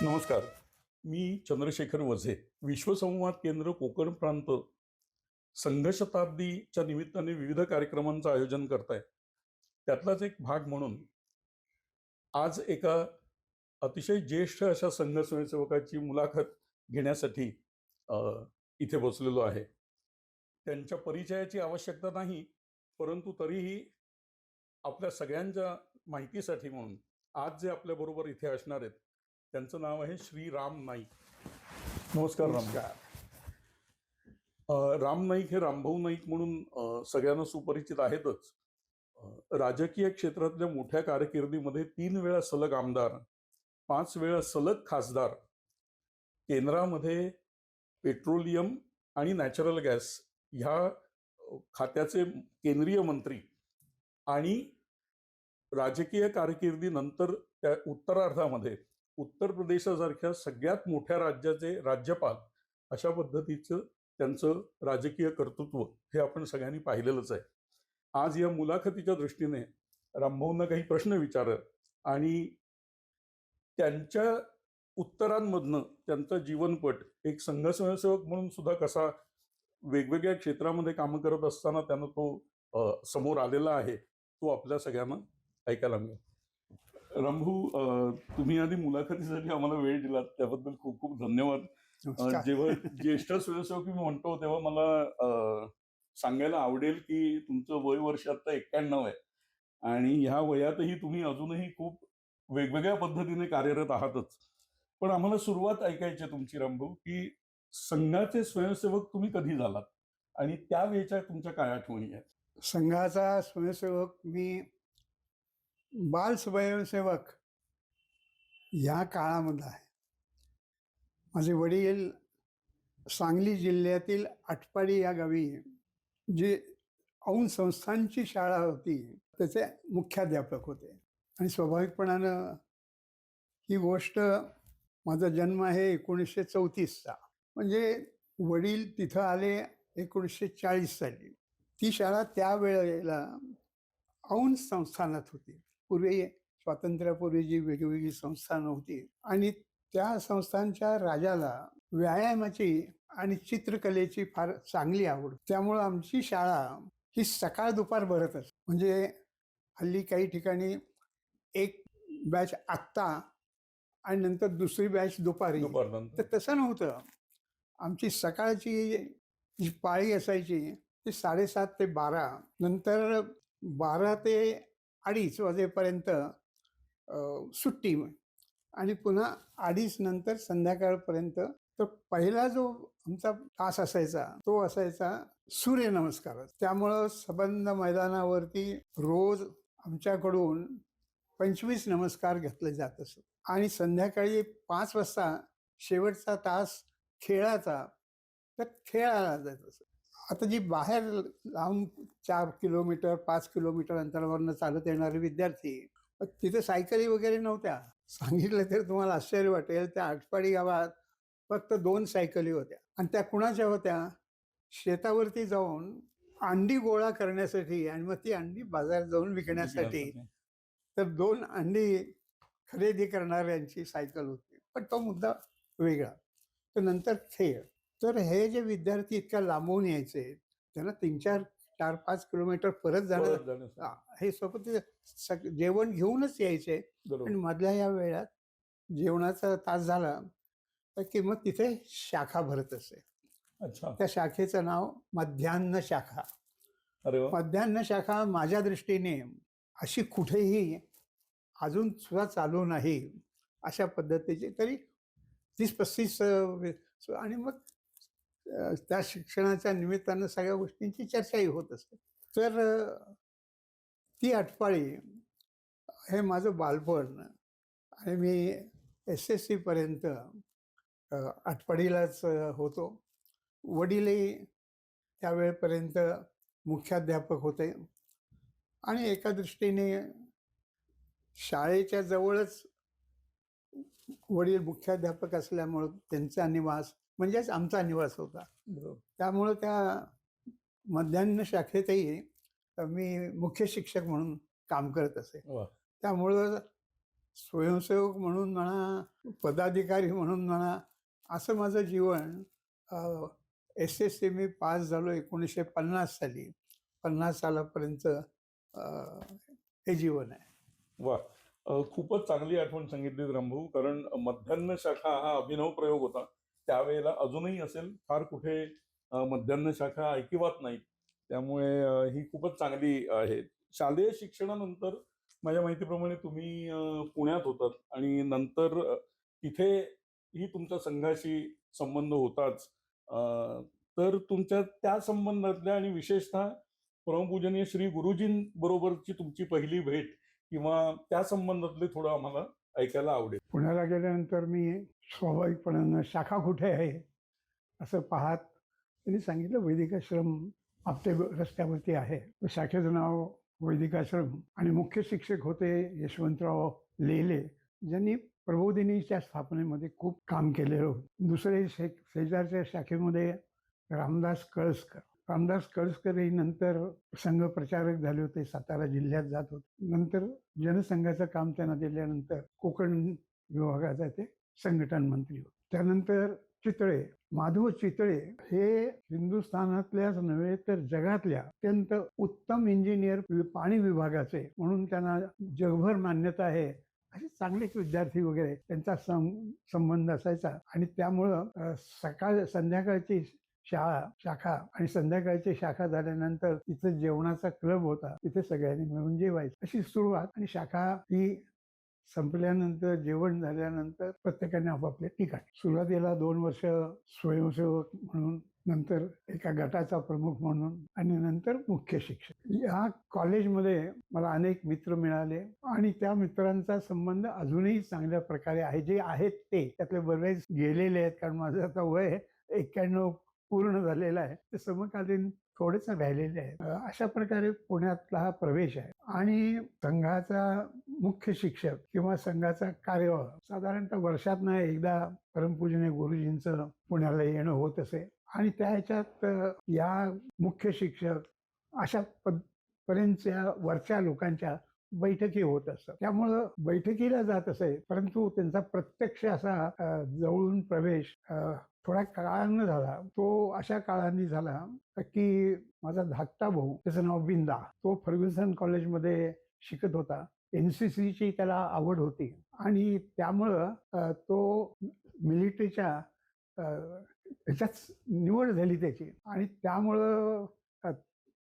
नमस्कार. मी चंद्रशेखर वझे. विश्वसंवाद केंद्र कोकण प्रांत संघशताब्दीच्या निमित्ताने विविध कार्यक्रमांचं आयोजन करताय. त्यातलाच एक भाग म्हणून आज एका अतिशय ज्येष्ठ अशा संघ स्वयंसेवकाची मुलाखत घेण्यासाठी अ, इथे बसलेलो आहे. त्यांच्या परिचयाची आवश्यकता नाही, परंतु तरीही आपल्या सगळ्यांच्या माहितीसाठी म्हणून आज जे आपल्याबरोबर इथे असणार आहेत, त्यांचं नाव आहे श्री राम नाईक. नमस्कार राम. राम नाईक हे रामभाऊ नाईक म्हणून सगळ्यांना सुपरिचित आहेतच. राजकीय क्षेत्रातल्या मोठ्या कारकिर्दीमध्ये 3 वेळा सलग आमदार, 5 वेळा सलग खासदार, केंद्रामध्ये पेट्रोलियम आणि नॅचरल गॅस ह्या खात्याचे केंद्रीय मंत्री आणि राजकीय कारकिर्दीनंतर त्या उत्तरार्धामध्ये उत्तर प्रदेशासारख्या सगळ्यात मोठ्या राज्याचे राज्यपाल अशा पद्धतीचं त्यांचं राजकीय कर्तृत्व हे आपण सगळ्यांनी पाहिलेलंच आहे. आज या मुलाखतीच्या दृष्टीने रामभाऊंना काही प्रश्न विचारत आणि त्यांच्या उत्तरांमधनं त्यांचा जीवनपट एक संघ स्वयंसेवक म्हणून सुद्धा कसा वेगवेगळ्या क्षेत्रामध्ये कामं करत असताना त्यांना तो समोर आलेला आहे, तो आपल्या सगळ्यांना ऐकायला मिळेल. रामभाऊ, तुम्ही आधी मुलाखतीसाठी आम्हाला वेळ दिलात त्याबद्दल खूप खूप धन्यवाद. जेव्हा ज्येष्ठ स्वयंसेवक मी म्हणतो तेव्हा मला सांगायला आवडेल की तुमचं वय वर्ष आता 91 आहे आणि ह्या वयातही तुम्ही अजूनही खूप वेगवेगळ्या पद्धतीने कार्यरत आहातच. पण आम्हाला सुरुवात ऐकायची आहे तुमची रामभाऊ, की संघाचे स्वयंसेवक तुम्ही कधी झालात आणि त्यावेळेच्या तुमच्या काय आठवणी आहेत? संघाचा स्वयंसेवक मी बाल स्वयंसेवक ह्या काळामध्ये आहे. माझे वडील सांगली जिल्ह्यातील आटपाडी या गावी जी औंध संस्थांची शाळा होती त्याचे मुख्याध्यापक होते. आणि स्वाभाविकपणानं ही गोष्ट, माझा जन्म आहे 1934चा, म्हणजे वडील तिथं आले 1940 साली. ती शाळा त्यावेळेला औंध संस्थानात होती. पूर्वी स्वातंत्र्यापूर्वी जी वेगवेगळी संस्थानं होती आणि त्या संस्थांच्या राजाला व्यायामाची आणि चित्रकलेची फार चांगली आवड. त्यामुळं आमची शाळा ही सकाळ दुपार भरत असते. म्हणजे हल्ली काही ठिकाणी एक बॅच आत्ता आणि नंतर दुसरी बॅच दुपारी, तर तसं नव्हतं. आमची सकाळची जी पाळी असायची ती 7:30 ते 12, नंतर 12 ते 2:30 वाजेपर्यंत सुट्टी आणि पुन्हा 2:30 नंतर संध्याकाळपर्यंत. तर पहिला जो आमचा तास असायचा तो असायचा सूर्यनमस्कार. त्यामुळं सबंध मैदानावरती रोज आमच्याकडून 25 नमस्कार घेतले जात असत आणि संध्याकाळी 5 वाजता शेवटचा तास खेळाचा, तर खेळायला जात असत. आता जी बाहेर लांब 4 किलोमीटर 5 किलोमीटर अंतरावरनं चालत येणारे विद्यार्थी, तिथे सायकली वगैरे नव्हत्या. सांगितलं तर तुम्हाला आश्चर्य वाटेल, त्या आटपाडी गावात फक्त 2 सायकली होत्या आणि त्या कुणाच्या होत्या? शेतावरती जाऊन अंडी गोळा करण्यासाठी आणि मग ती अंडी बाजारात जाऊन विकण्यासाठी. तर 2 अंडी खरेदी करणाऱ्यांची सायकल होती. पण तो मुद्दा वेगळा. तर नंतर खेळ. तर हे जे विद्यार्थी इतक्या लांबून यायचे त्यांना 3-4, 4-5 किलोमीटर परत जाणं हे सोबत जेवण घेऊनच यायचे. आणि मधल्या या वेळात जेवणाचा तास झाला की मग तिथे शाखा भरत असे. त्या शाखेचं नाव मध्यान्ह शाखा. मध्यान्ह शाखा माझ्या दृष्टीने अशी कुठेही अजून सुद्धा चालू नाही अशा पद्धतीची, तरी 30-35 आणि मग त्या शिक्षणाच्या निमित्तानं सगळ्या गोष्टींची चर्चाही होत असते. तर ती आटपाडी हे माझं बालपण आणि मी SSC पर्यंत आटपाडीलाच होतो. वडीलही त्यावेळेपर्यंत मुख्याध्यापक होते आणि एका दृष्टीने शाळेच्या जवळच वडील मुख्याध्यापक असल्यामुळं त्यांचा निवास म्हणजेच आमचा निवास होता. त्यामुळं त्या मध्यान्ह शाखेतही मी मुख्य शिक्षक म्हणून काम करत असे. त्यामुळं स्वयंसेवक म्हणून म्हणा, पदाधिकारी म्हणून म्हणा, असं माझं जीवन SSC मी पास झालो 1950 साली. 50 सालापर्यंत हे जीवन आहे. वा, खूपच चांगली आठवण सांगितली रामभाऊ. कारण मध्यान्ह शाखा हा अभिनव प्रयोग होता त्यावेळेला, अजूनही असेल, फार कुठे मध्यान्ह शाखा ऐकिवात नाही. त्यामुळे ही खूपच चांगली आहे. शालेय शिक्षणानंतर माझ्या माहितीप्रमाणे तुम्ही पुण्यात होतात आणि नंतर तिथेही तुमच्या संघाशी संबंध होताच. तर तुमच्या त्या संबंधातल्या आणि विशेषतः परमपूजनीय श्री गुरुजींबरोबरची तुमची पहिली भेट किंवा त्या संबंधातले थोडं आम्हाला ऐकायला आवडेल. पुण्याला गेल्यानंतर मी स्वाभाविकपणानं शाखा कुठे आहे असं पाहत त्यांनी सांगितलं वैदिकाश्रम आपटे रस्त्यावरती आहे. शाखेचं नाव वैदिकाश्रम आणि मुख्य शिक्षक होते यशवंतराव लेले, ज्यांनी प्रबोधिनीच्या स्थापनेमध्ये खूप काम केलेलं होतं. दुसरे शेजारच्या शाखेमध्ये रामदास कळसकर. रामदास कळसकर हे नंतर संघ प्रचारक झाले होते, सातारा जिल्ह्यात जात होते. नंतर जनसंघाचं काम त्यांना दिल्यानंतर कोकण विभागाचा ते संघटन मंत्री होते. त्यानंतर चितळे, माधव चितळे हे हिंदुस्थानातल्याच नव्हे तर जगातल्या अत्यंत उत्तम इंजिनियर, पाणी विभागाचे म्हणून त्यांना जगभर मान्यता आहे. असे चांगलेच विद्यार्थी वगैरे त्यांचा संबंध असायचा आणि त्यामुळं संध्याकाळची शाखा आणि संध्याकाळची शाखा झाल्यानंतर तिथे जेवणाचा क्लब होता, तिथे सगळ्यांनी मिळून जेवायचं. अशी सुरुवात. आणि शाखा ही संपल्यानंतर, जेवण झाल्यानंतर प्रत्येकाने आपापल्या ठिकाणी. सुरुवातीला 2 वर्ष स्वयंसेवक म्हणून, नंतर एका गटाचा प्रमुख म्हणून आणि नंतर मुख्य शिक्षक. या कॉलेजमध्ये मला अनेक मित्र मिळाले आणि त्या मित्रांचा संबंध अजूनही चांगल्या प्रकारे आहे. जे आहेत ते, त्यातले बरेच गेलेले आहेत, कारण माझं आता वय 91 पूर्ण झालेला आहे. ते समकालीन थोडेच राहिलेले आहेत. अशा प्रकारे पुण्यातला हा प्रवेश आहे. आणि संघाचा मुख्य शिक्षक किंवा संघाचा कार्यवाह साधारणतः वर्षातनं एकदा परमपूजनीय गुरुजींचं पुण्याला येणं होत असे. आणि त्या ह्याच्यात या मुख्य शिक्षक अशा पर्यंतच्या वरच्या लोकांच्या बैठकी होत असतात. त्यामुळं बैठकीला जात असे, परंतु त्यांचा प्रत्यक्ष असा जवळून प्रवेश थोड्या काळानं झाला. तो अशा काळाने झाला की माझा धाकटा भाऊ, त्याचं नाव बिंदा, तो फर्ग्युसन कॉलेजमध्ये शिकत होता. NCCची त्याला आवड होती आणि त्यामुळं तो मिलिटरीच्या ह्याच्यात निवड झाली त्याची. आणि त्यामुळं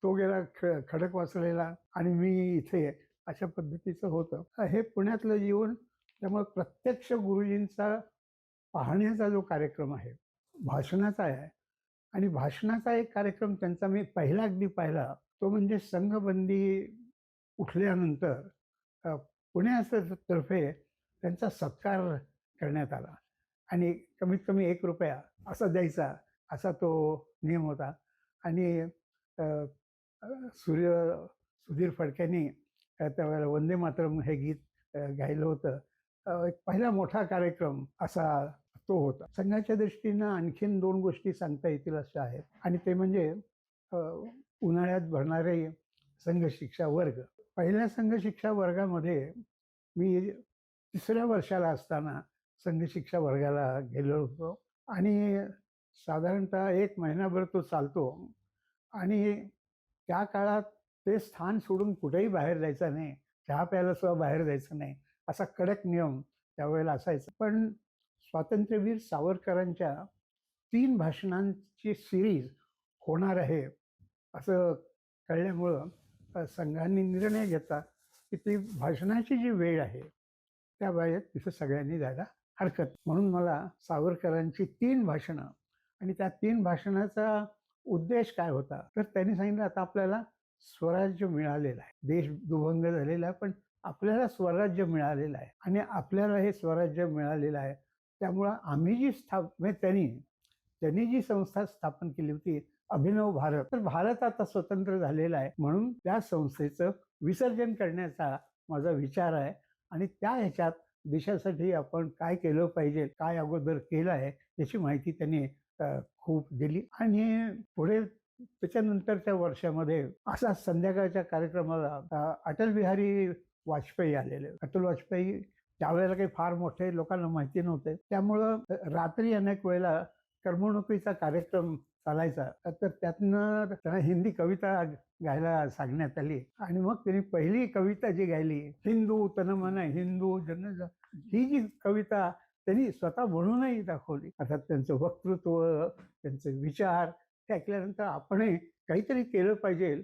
तो गेला खडकवासलेला आणि मी इथे, अशा पद्धतीचं होतं हे पुण्यातलं जीवन. त्यामुळे प्रत्यक्ष गुरुजींचा पाहण्याचा जो कार्यक्रम आहे, भाषणाचा आहे. आणि भाषणाचा एक कार्यक्रम त्यांचा मी अगदी पहिला, तो म्हणजे संघबंदी उठल्यानंतर पुण्यातर्फे त्यांचा सत्कार करण्यात आला आणि कमीत कमी ₹1 असा द्यायचा, असा तो नियम होता. आणि सुधीर फडक्यांनी त्यावेळेला वंदे मातरम हे गीत गायलं होतं. एक पहिला मोठा कार्यक्रम असा तो होता. संघाच्या दृष्टीनं आणखीन 2 गोष्टी सांगता येतील अशा आहेत. आणि ते म्हणजे उन्हाळ्यात भरणारे संघ शिक्षा वर्ग. पहिल्या संघ शिक्षा वर्गामध्ये मी 3ऱ्या वर्षाला असताना संघ शिक्षा वर्गाला गेलो होतो आणि साधारणतः 1 महिनाभर तो चालतो. आणि त्या काळात ते स्थान सोडून कुठेही बाहेर जायचं नाही, चहा प्यायला सुद्धा बाहेर जायचं नाही, असा कडक नियम त्यावेळेला असायचा. पण स्वातंत्र्यवीर सावरकरांच्या 3 भाषणांची सिरीज होणार आहे असं कळल्यामुळं संघाने निर्णय घेतला की ती भाषणाची जी वेळ आहे त्या वेळेत तिथं सगळ्यांनी जायला हरकत. म्हणून मला सावरकरांची 3 भाषणं आणि त्या 3 भाषणाचा उद्देश काय होता, तर त्यांनी सांगितलं आता आपल्याला स्वराज्य मिळालेलं आहे, देश दुभंग झालेला आहे, पण आपल्याला स्वराज्य मिळालेलं आहे आणि आपल्याला हे स्वराज्य मिळालेलं आहे. त्यामुळं आम्ही जी त्यांनी जी संस्था स्थापन केली होती अभिनव भारत, तर भारत आता स्वतंत्र झालेला आहे, म्हणून त्या संस्थेचं विसर्जन करण्याचा माझा विचार आहे. आणि त्या ह्याच्यात देशासाठी आपण काय केलं पाहिजे, काय अगोदर केलं आहे याची माहिती त्यांनी खूप दिली. आणि पुढे त्याच्यानंतरच्या वर्षामध्ये असा संध्याकाळच्या कार्यक्रमाला अटल बिहारी वाजपेयी आलेले. अटल वाजपेयी त्यावेळेला काही फार मोठे लोकांना माहिती नव्हते. त्यामुळं रात्री अनेक वेळेला करमणुकीचा कार्यक्रम चालायचा. तर त्यातनं त्यांना हिंदी कविता गायला सांगण्यात आली आणि मग त्यांनी पहिली कविता जी गायली, हिंदू तन मन हिंदू जन ही जी कविता त्यांनी स्वतः म्हणूनही दाखवली. अर्थात त्यांचं वक्तृत्व, त्यांचे विचार हे ऐकल्यानंतर आपणही काहीतरी केलं पाहिजे.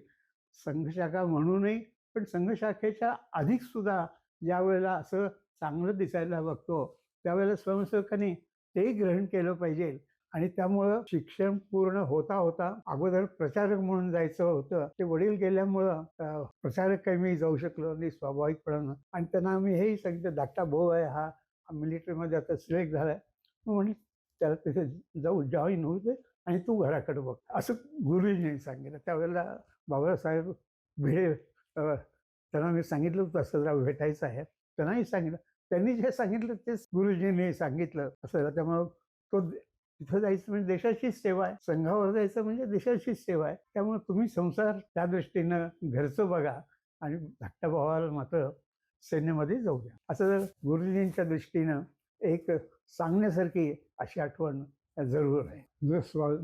संघशाखा म्हणूनही, पण संघशाखेच्या अधिक सुद्धा ज्यावेळेला असं चांगलं दिसायला बघतो, त्यावेळेला स्वयंसेवकांनी ते ग्रहण केलं पाहिजे. आणि त्यामुळं शिक्षण पूर्ण होता अगोदर प्रचारक म्हणून जायचं होतं. ते वडील गेल्यामुळं प्रचारक काही मी जाऊ शकलो नाही स्वाभाविकपणानं. आणि त्यांना आम्ही हेही सांगितलं, धाकटा भाऊ आहे हा मिलिटरीमध्ये आता सिलेक्ट झालाय. मग म्हणे त्याला तिथे जाऊ जॉईन होऊ दे आणि तू घराकडे बघ, असं गुरुजींनी सांगितलं. त्यावेळेला बाबासाहेब भिडे त्यांना मी सांगितलं होतं असं जरा भेटायचं आहे. त्यांनाही सांगितलं. त्यांनी जे सांगितलं तेच गुरुजींनी सांगितलं असं. त्यामुळं तो तिथं जायचं म्हणजे देशाचीच सेवा आहे. संघावर जायचं म्हणजे देशाचीच सेवा आहे. त्यामुळे तुम्ही संसार त्या दृष्टीनं घरचं बघा आणि धाकट्या भावाला मात्र सैन्यामध्ये जाऊ द्या. असं जर गुरुजींच्या दृष्टीनं एक सांगण्यासारखी अशी आठवण जरूर आहे.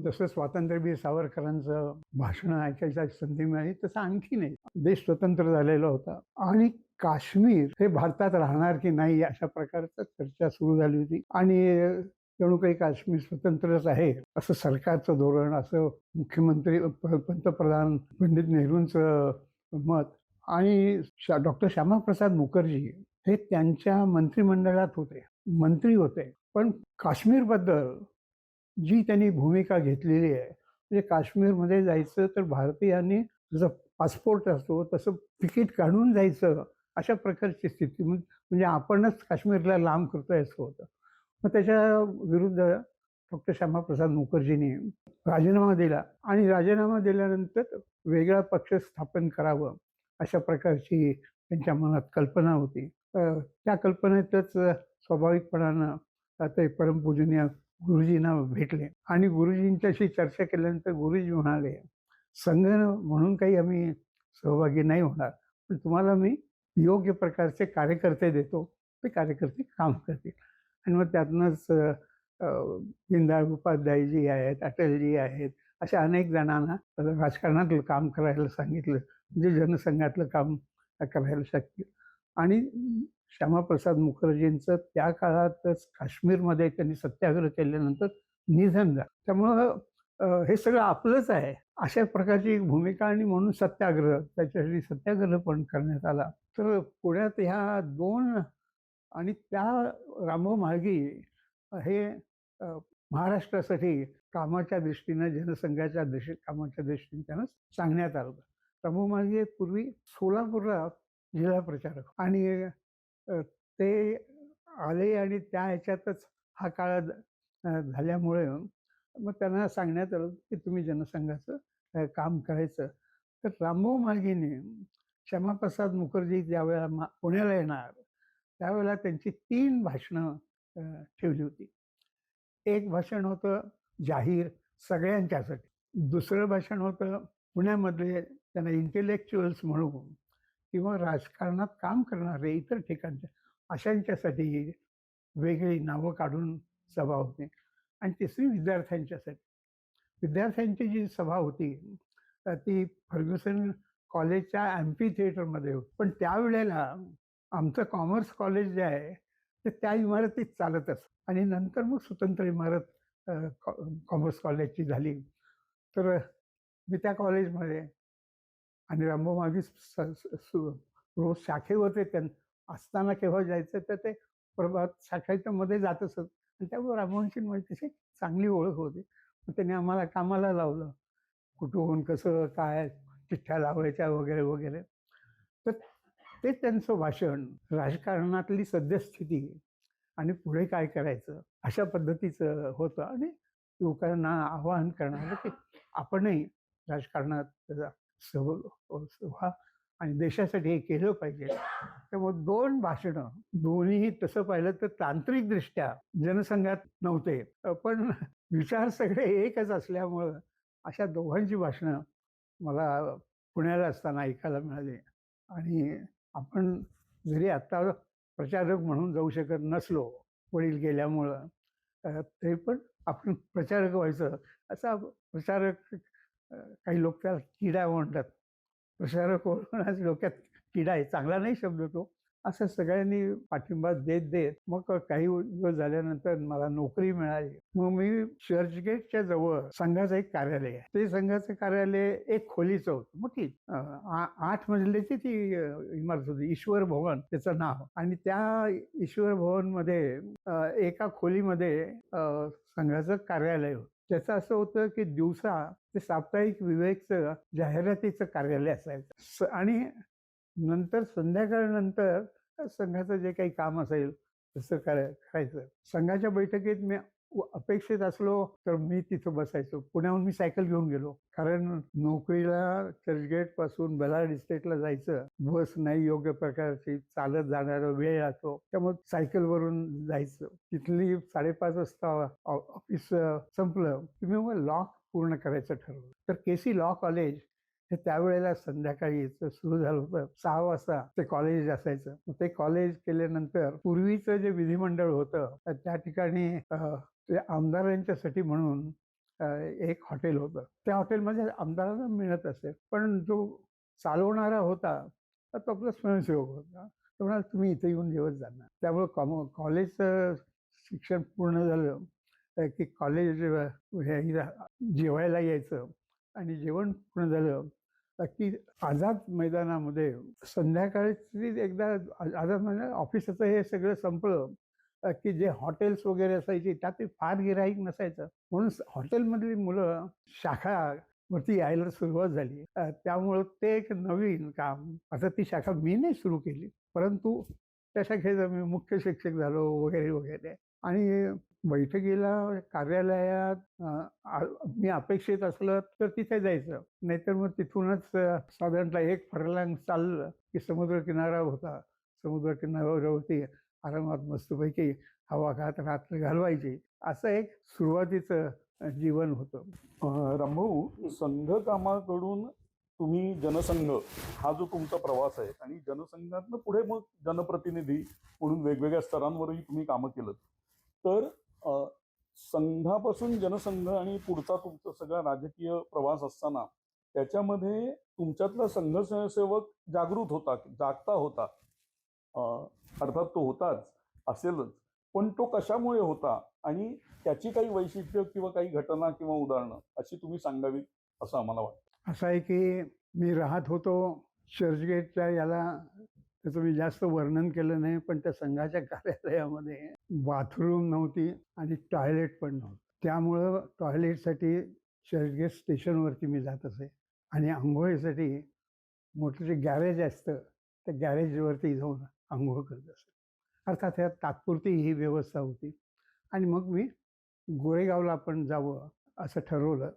जसं स्वातंत्र्यवीर सावरकरांचं भाषण ऐकायची संधी मिळाली, तसं आणखी नाही. देश स्वतंत्र झालेला होता आणि काश्मीर हे भारतात राहणार की नाही अशा प्रकारची चर्चा सुरू झाली होती. आणि जणू काही काश्मीर स्वतंत्रच आहे असं सरकारचं धोरण, असं मुख्यमंत्री पंतप्रधान पंडित नेहरूंचं मत. आणि डॉक्टर श्यामाप्रसाद मुखर्जी हे त्यांच्या मंत्रिमंडळात होते, मंत्री होते. पण काश्मीरबद्दल जी त्यांनी भूमिका घेतलेली आहे, म्हणजे काश्मीरमध्ये जायचं तर भारतीयांनी जसं पासपोर्ट असतो तसं तिकीट काढून जायचं, अशा प्रकारची स्थिती. म्हणजे आपणच काश्मीरला लांब करतोय असं होतं. मग त्याच्या विरुद्ध डॉक्टर श्यामाप्रसाद मुखर्जींनी राजीनामा दिला आणि राजीनामा दिल्यानंतर वेगळा पक्ष स्थापन करावं अशा प्रकारची त्यांच्या मनात कल्पना होती. त्या कल्पनेतच स्वाभाविकपणानं ते परमपूजनीय गुरुजींना भेटले आणि गुरुजींच्याशी चर्चा केल्यानंतर गुरुजी म्हणाले, संघ म्हणून काही आम्ही सहभागी नाही होणार, पण तुम्हाला मी योग्य प्रकारचे कार्यकर्ते देतो, ते कार्यकर्ते काम करतील. आणि मग त्यातनंच दीनदयाळ उपाध्यायजी आहेत, अटलजी आहेत, अशा अनेक जणांना राजकारणातलं काम करायला सांगितलं, म्हणजे जनसंघातलं काम करायला शक्य. आणि श्यामाप्रसाद मुखर्जींचं त्या काळातच काश्मीरमध्ये त्यांनी सत्याग्रह केल्यानंतर निधन झालं. त्यामुळं हे सगळं आपलंच आहे अशा प्रकारची भूमिका. आणि म्हणून सत्याग्रह, त्याच्यासाठी सत्याग्रह पण करण्यात आला. तर पुण्यात ह्या दोन आणि त्या रामभाऊ म्हाळगी हे महाराष्ट्रासाठी कामाच्या दृष्टीनं, जनसंघाच्या कामाच्या दृष्टीने त्यांना सांगण्यात आलं. रामभाऊ म्हाळगी पूर्वी सोलापूरला जिल्हा प्रचारक आणि ते आले आणि त्या ह्याच्यातच हा काळ झाल्यामुळे मग त्यांना सांगण्यात आलं की तुम्ही जनसंघाचं काम करायचं. तर रामभाऊ म्हाळगीने श्यामाप्रसाद मुखर्जी ज्यावेळेला पुण्याला येणार त्यावेळेला त्यांची 3 भाषणं ठेवली होती. एक भाषण होतं जाहीर सगळ्यांच्यासाठी. दुसरं भाषण होतं पुण्यामधले त्यांना इंटेलेक्च्युअल्स म्हणून किंवा राजकारणात काम करणारे इतर ठिकाणच्या अशांच्यासाठी वेगळी नावं काढून सभा होती. आणि तिसरी विद्यार्थ्यांच्यासाठी. विद्यार्थ्यांची जी सभा होती ती फर्ग्युसन कॉलेजच्या ॲम्फी थिएटरमध्ये होती. पण त्यावेळेला आमचं कॉमर्स कॉलेज जे आहे ते त्या इमारतीत चालतच. आणि नंतर मग स्वतंत्र इमारत कॉमर्स कॉलेजची झाली. तर मी त्या कॉलेजमध्ये आणि रामभाऊ म्हाळगी रोज शाखेवर ते असताना केव्हा जायचं तर ते प्रभात शाखेच्या मध्ये जात असत. आणि त्यामुळे रामभाऊंची माझी तशी चांगली ओळख होती. मग त्यांनी आम्हाला कामाला लावलं, कुठून कसं काय चिठ्ठ्या लावायच्या वगैरे वगैरे. तर ते त्यांचं भाषण राजकारणातली सद्यस्थिती आणि पुढे काय करायचं अशा पद्धतीचं होतं. आणि लोकांना आवाहन करणारं की आपणही राजकारणात व्हा आणि देशासाठी हे केलं पाहिजे. त्यामुळे 2 भाषणं, दोन्हीही तसं पाहिलं तर तांत्रिकदृष्ट्या जनसंघात नव्हते, पण विचार सगळे एकच असल्यामुळं अशा दोघांची भाषणं मला पुण्याला असताना ऐकायला मिळाली. आणि आपण जरी आता प्रचारक म्हणून जाऊ शकत नसलो वडील गेल्यामुळं, ते पण आपण प्रचारक व्हायचं असा प्रचारक, काही लोक त्याला किडा म्हणतात. प्रचारक होण्याच डोक्यात किडा आहे, चांगला नाही शब्द तो. असं सगळ्यांनी पाठिंबा देत देत मग काही दिवस झाल्यानंतर मला नोकरी मिळाली. मग मी चर्चगेटच्या जवळ संघाचं एक कार्यालय आहे. ते संघाचं कार्यालय एक खोलीचं होतं, मोठी 8 मजल्याची ती इमारत होती. ईश्वर भवन त्याचं नाव. आणि त्या ईश्वर भवनमध्ये एका खोलीमध्ये संघाचं कार्यालय होतं. त्याचं असं होतं की दिवसा ते साप्ताहिक विवेकचं जाहिरातीचं कार्यालय असायचं आणि नंतर संध्याकाळनंतर संघाचं जे काही काम असेल तसं करायचं. संघाच्या बैठकीत मी अपेक्षित असलो तर मी तिथं बसायचो. पुण्याहून मी सायकल घेऊन गेलो, कारण नोकरीला चर्चगेट पासून बेलाड इस्टेटला जायचं, बस नाही योग्य प्रकारची, चालत जाणारा वेळ लागतो, त्यामुळे सायकलवरून जायचं. तिथली 5:30 वाजता ऑफिस संपलं की मी मग लॉ पूर्ण करायचं ठरवलं. तर केसी लॉ कॉलेज हे त्यावेळेला संध्याकाळी सुरू झालं होतं. 6 वाजता ते कॉलेज असायचं. ते कॉलेज केल्यानंतर पूर्वीचं जे विधिमंडळ होतं त्या ठिकाणी ते आमदारांच्यासाठी म्हणून एक हॉटेल होतं. त्या हॉटेलमध्ये आमदारांना मिळत असे, पण जो चालवणारा होता तो आपला स्वयंसेवक होता. तो म्हणाला, तुम्ही इथे येऊन जेवत जाणार. त्यामुळे कॉलेजचं शिक्षण पूर्ण झालं की कॉलेज जेवायला यायचं आणि जेवण पूर्ण झालं की आझाद मैदानामध्ये संध्याकाळची एकदा आझाद मैदान ऑफिसचं हे सगळं संपलं की जे हॉटेल्स वगैरे असायची त्यात फार गिऱ्हाईक नसायचं, म्हणून हॉटेलमधली मुलं शाखा वरती यायला सुरुवात झाली. त्यामुळं ते एक नवीन काम. आता ती शाखा मी नाही सुरू केली, परंतु त्या शाखेचा मी मुख्य शिक्षक झालो वगैरे वगैरे. आणि बैठकीला कार्यालयात मी अपेक्षित असलं तर तिथे जायचं, नाहीतर मग तिथूनच साधारणतः 1 फर्लंग चाललं की समुद्र किनारा होता. समुद्र किनाऱ्यावरती आरामात मस्तपैकी हवा खात रात्र घालवायची. असं एक सुरुवातीचं जीवन होतं. रामभाऊ, संघ कामाकडून तुम्ही जनसंघ हा जो तुमचा प्रवास आहे आणि जनसंघातनं पुढे मग जनप्रतिनिधी म्हणून वेगवेगळ्या स्तरांवरही तुम्ही कामं केलं. तर संघापासून जनसंघ आणि पुढचा तुमचा सगळा राजकीय प्रवास असताना त्याच्यामध्ये तुमच्यातला संघ स्वयंसेवक जागृत होता, जागता होता. अर्थात तो होताच, असेलच, पण तो कशामुळे होता आणि त्याची काही वैशिष्ट्य किंवा काही घटना किंवा उदाहरणं अशी तुम्ही सांगावीत असं आम्हाला वाटतं. असं आहे की मी राहत होतो चर्चगेटच्या याला, त्याचं मी जास्त वर्णन केलं नाही, पण त्या संघाच्या कार्यालयामध्ये बाथरूम नव्हती आणि टॉयलेट पण नव्हतं. त्यामुळं टॉयलेटसाठी चर्चगेट स्टेशनवरती मी जात असे आणि आंघोळीसाठी मोठं जे गॅरेज असतं त्या गॅरेजवरती जाऊन आंघोळ करत असे. अर्थात ह्यात तात्पुरती ही व्यवस्था होती. आणि मग मी गोरेगावला आपण जावं असं ठरवलं.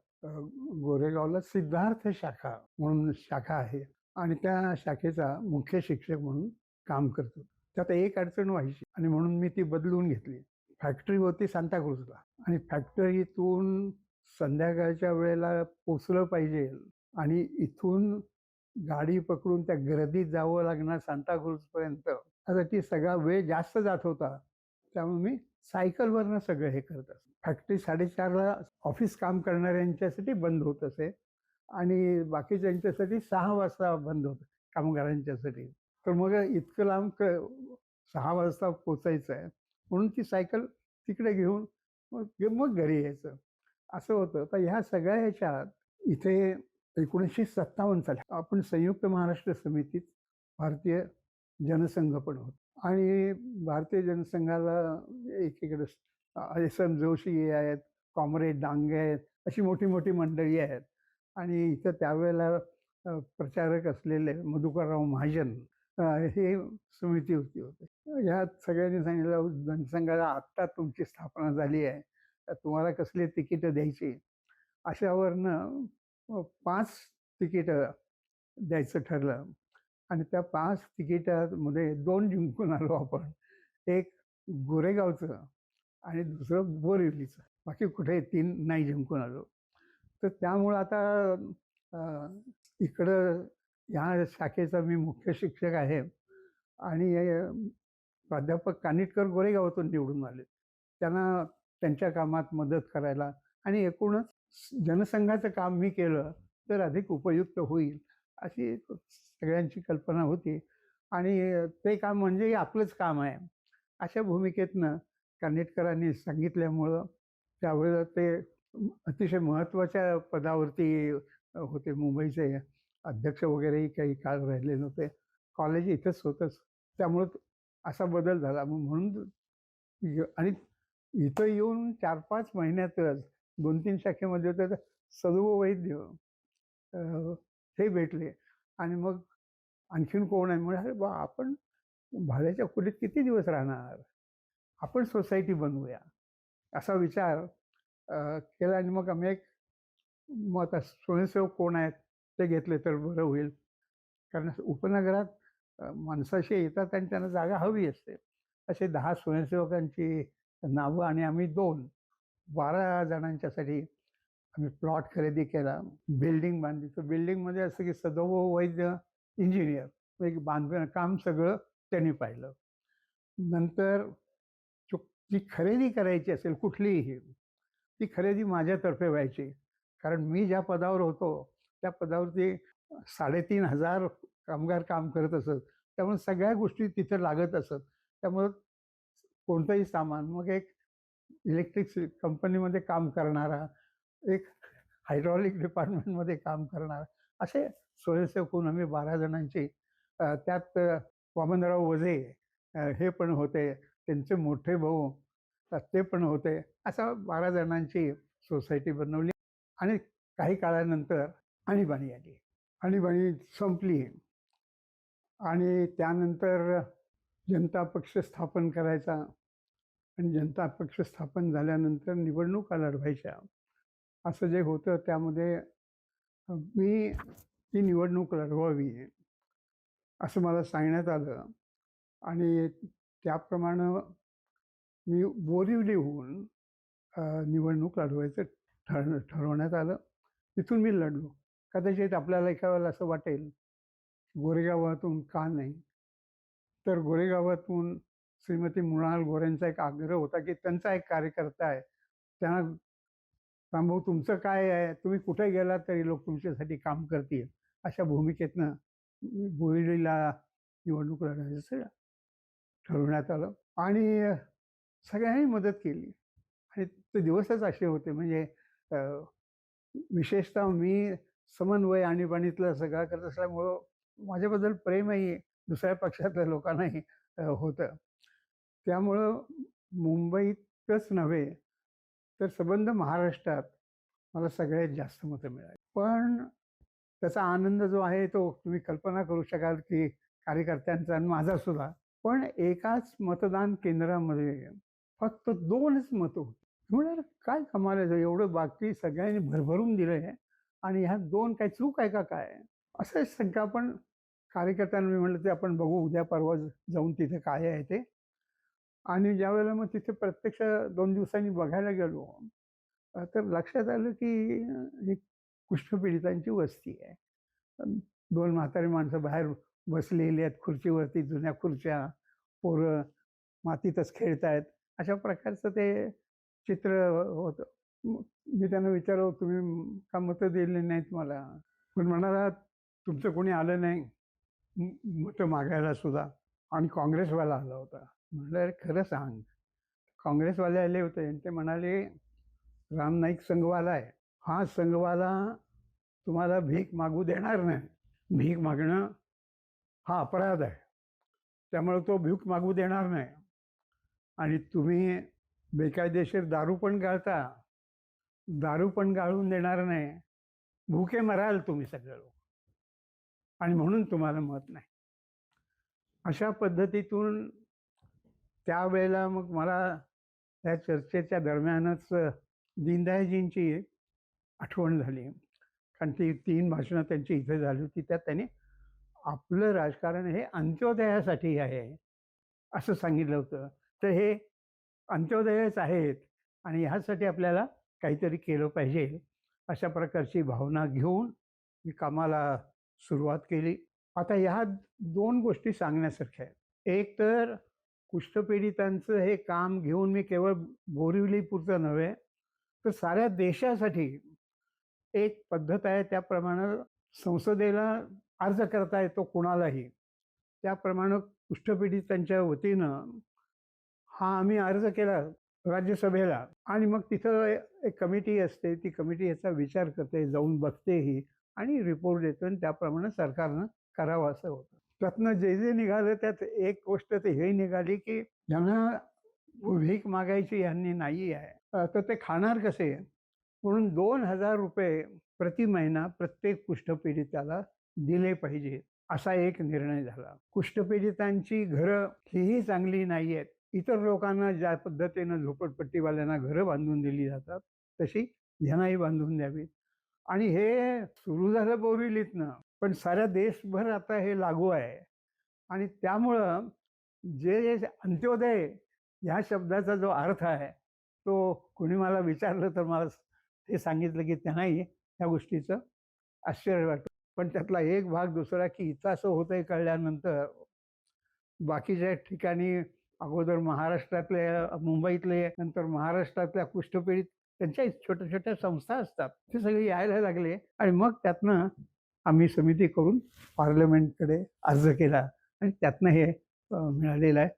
गोरेगावला सिद्धार्थ शाखा म्हणून शाखा आहे आणि त्या शाखेचा मुख्य शिक्षक म्हणून काम करतो. त्यात एक अडचण व्हायची आणि म्हणून मी ती बदलून घेतली. फॅक्टरी होती सांताक्रूजला आणि फॅक्टरीतून संध्याकाळच्या वेळेला पोचलं पाहिजे आणि इथून गाडी पकडून त्या गर्दीत जावं लागणार सांताक्रूजपर्यंत. आता ती सगळा वेळ जास्त जात होता, त्यामुळे मी सायकलवरनं सगळं हे करत असे. फॅक्टरी 4:30ला ऑफिस काम करणाऱ्यांच्यासाठी बंद होत असे आणि बाकीच्यांच्यासाठी 6 वाजता बंद होतं, कामगारांच्यासाठी. तर मग इतकं लांब 6 वाजता पोचायचं आहे म्हणून ती सायकल तिकडे घेऊन मग घरी यायचं, असं होतं. तर ह्या सगळ्या ह्याच्यात इथे 1957 साली आपण संयुक्त महाराष्ट्र समितीत भारतीय जनसंघ पण होतो आणि भारतीय जनसंघाला एकीकडे एस.एम. जोशी आहेत, कॉम्रेड डांगे आहेत, अशी मोठी मोठी मंडळी आहेत. आणि इथं त्यावेळेला प्रचारक असलेले मधुकरराव महाजन हे समिती होती. ह्यात सगळ्यांनी सांगितलं, जनसंघाला आत्ता तुमची स्थापना झाली आहे, तुम्हाला कसली तिकीटं द्यायची. अशावरनं 5 तिकीटं द्यायचं ठरलं आणि त्या 5 तिकिटामध्ये 2 जिंकून आलो आपण. एक गोरेगावचं आणि दुसरं बोरिवलीचं. बाकी कुठे 3 नाही जिंकून आलो. तर त्यामुळं आता इकडं ह्या शाखेचा मी मुख्य शिक्षक आहे आणि प्राध्यापक कानिटकर गोरेगावातून निवडून आले. त्यांना त्यांच्या कामात मदत करायला आणि एकूणच जनसंघाचं काम मी केलं तर अधिक उपयुक्त होईल अशी सगळ्यांची कल्पना होती आणि ते काम म्हणजे आपलंच काम आहे अशा भूमिकेतनं कानिटकरांनी सांगितल्यामुळं त्यावेळेला ते अतिशय महत्त्वाच्या पदावरती होते. मुंबईचे अध्यक्ष वगैरेही काही काळ राहिले नव्हते. कॉलेज इथंच होतंच. त्यामुळं असा बदल झाला. म्हणून आणि इथं येऊन 4-5 महिन्यातच 2-3 शाखेमध्ये होते तर सदुव वैद्य अ, हे भेटले आणि मग आणखीन कोण आहे म्हणाले, "बा आपण भाड्याच्या खोलीत किती दिवस राहणार? आपण सोसायटी बनवूया." असा विचार केला आणि मग आम्ही मग आता स्वयंसेवक कोण आहेत ते घेतले तर बरं होईल. कारण उपनगरात माणसाशी येतात आणि त्यांना जागा हवी असते. असे 10 स्वयंसेवकांची नावं आणि आम्ही 12 जणांच्यासाठी आम्ही प्लॉट खरेदी केला. बिल्डिंग बांधली. तर बिल्डिंगमध्ये असं की सदैव वैद्य इंजिनियर एक काम सगळं त्यांनी पाहिलं. नंतर जी खरेदी करायची असेल कुठलीही, ती खरेदी माझ्यातर्फे व्हायची. कारण मी ज्या पदावर होतो, त्या पदावरती 3,500 कामगार काम करत असत. त्यामुळे सगळ्या गोष्टी तिथे लागत असत. त्यामुळं कोणतंही सामान मग एक इलेक्ट्रिक कंपनीमध्ये काम करणारा, एक हायड्रॉलिक डिपार्टमेंटमध्ये काम करणारा, असे स्वयंसेवक होऊन आम्ही 12 जणांची त्यात वामनराव वझे हे पण होते. त्यांचे मोठे भाऊ ते पण होते. अशा 12 जणांची सोसायटी बनवली आणि काही काळानंतर आणीबाणी आली. आणीबाणी संपली आणि त्यानंतर जनता पक्ष स्थापन करायचा आणि जनता पक्ष स्थापन झाल्यानंतर निवडणुका लढवायच्या. असं जे होतं त्यामध्ये मी ती निवडणूक लढवावी असं मला सांगण्यात आलं आणि त्याप्रमाणे मी बोरिवलीहून निवडणूक लढवायचं ठरवण्यात आलं. तिथून मी लढलो. कदाचित आपल्याला एका वेळेला असं वाटेल, गोरेगावातून का नाही? तर गोरेगावातून श्रीमती मृणाल गोरेंचा एक आग्रह होता, की त्यांचा एक कार्यकर्ता आहे. त्यांना रामभाऊ तुमचं काय आहे? तुम्ही कुठे गेलात तरी लोक तुमच्यासाठी काम करतील. अशा भूमिकेतनं बोरिवलीला निवडणूक लढवायचं ठरवण्यात आलं आणि सगळ्यांनी मदत केली आणि ते दिवसच असे होते म्हणजे विशेषतः मी समन्वय आणीबाणीतलं सगळं करत असल्यामुळं माझ्याबद्दल प्रेमही दुसऱ्या पक्षातल्या लोकांनाही होतं. त्यामुळं मुंबईतच नव्हे तर संबंध महाराष्ट्रात मला सगळ्यात जास्त मतं मिळाली. पण त्याचा आनंद जो आहे तो तुम्ही कल्पना करू शकाल की कार्यकर्त्यांचा आणि माझा सुद्धा. पण एकाच मतदान केंद्रामध्ये फक्त 2च मतं होती. म्हणाल काय कमाल आहे, एवढं बाकी सगळ्यांनी भरभरून दिलंय आणि ह्या 2 काय चूक आहे का काय? असं शंका. पण कार्यकर्त्यांना मी म्हटलं ते आपण बघू उद्या परवा जाऊन तिथे काय आहे ते. आणि ज्यावेळेला मग तिथे प्रत्यक्ष 2 दिवसांनी बघायला गेलो तर लक्षात आलं की ही कुष्ठपीडितांची वस्ती आहे. 2 म्हातारी माणसं बाहेर बसलेली आहेत खुर्चीवरती, जुन्या खुर्च्या, पोरं मातीतच खेळतायत. अशा प्रकारचं ते चित्र होतं. मी त्यांना विचारलं, तुम्ही का मतं दिली नाहीत मला? पण म्हणाला, तुमचं कोणी आलं नाही मतं मागायला सुद्धा आणि काँग्रेसवाला आला होता. म्हटलं, अरे खरं सांग. काँग्रेसवाले आले होते आणि ते म्हणाले, राम नाईक संघवाला आहे. हा संघवाला तुम्हाला भीक मागू देणार नाही. भीक मागणं हा अपराध आहे. त्यामुळे तो भीक मागू देणार नाही. आणि तुम्ही बेकायदेशीर दारू पण गाळता, दारू पण गाळून देणार नाही. भुके मराल तुम्ही सगळे लोक आणि म्हणून तुम्हाला मत नाही. अशा पद्धतीतून त्यावेळेला मग मला त्या चर्चेच्या दरम्यानच दीनदयाळजींची आठवण झाली. कारण ती 3 भाषणं त्यांची इथे झाली होती. त्यात त्यांनी आपलं राजकारण हे अंत्योदयासाठी आहे असं सांगितलं होतं. तर हे अंत्योदयच आहेत आणि ह्यासाठी आपल्याला काहीतरी केलं पाहिजे अशा प्रकारची भावना घेऊन मी कामाला सुरुवात केली. आता ह्या 2 गोष्टी सांगण्यासारख्या आहेत. एक तर कुष्ठपीडितांचं हे काम घेऊन मी केवळ बोरिवलीपुरतं नव्हे, तर साऱ्या देशासाठी एक पद्धत आहे, त्याप्रमाणे संसदेला अर्ज करता येतो कोणालाही. त्याप्रमाणे कुष्ठपीडितांच्या वतीनं हा आम्ही अर्ज केला राज्यसभेला आणि मग तिथं एक कमिटी असते. ती कमिटी याचा विचार करते, जाऊन बघतेही आणि रिपोर्ट देतो आणि त्याप्रमाणे सरकारनं करावं असं होतं. त्यातनं जे निघालं त्यात एक गोष्ट तर हे निघाली, की ज्यांना भीक मागायची ह्यांनी नाही आहे, तर ते खाणार कसे? म्हणून ₹2000 प्रति महिना प्रत्येक कुष्ठपीडिताला दिले पाहिजे, असा एक निर्णय झाला. कुष्ठपीडितांची घरं हीही चांगली नाही आहेत. इतर लोकांना ज्या पद्धतीनं झोपडपट्टीवाल्यांना घरं बांधून दिली जातात, तशी ह्यांनाही बांधून द्यावीत. आणि हे सुरू झालं बोरिवलीतनं, पण साऱ्या देशभर आता हे लागू आहे. आणि त्यामुळं जे अंत्योदय ह्या शब्दाचा जो अर्थ आहे, तो कोणी मला विचारलं तर मला हे सांगितलं, की त्यांनाही ह्या गोष्टीचं आश्चर्य वाटतं. पण त्यातला एक भाग दुसरा, की इथं असं होतंय कळल्यानंतर बाकीच्या ठिकाणी अगोदर महाराष्ट्रातले, मुंबईतले, नंतर महाराष्ट्रातल्या कुष्ठपीडित त्यांच्या छोट्या-छोट्या संस्था असतात. ते सगळे यायला लागले आणि मग त्यातनं आम्ही समिती करून पार्लमेंटकडे अर्ज केला आणि त्यातनं हे मिळालेलं आहे.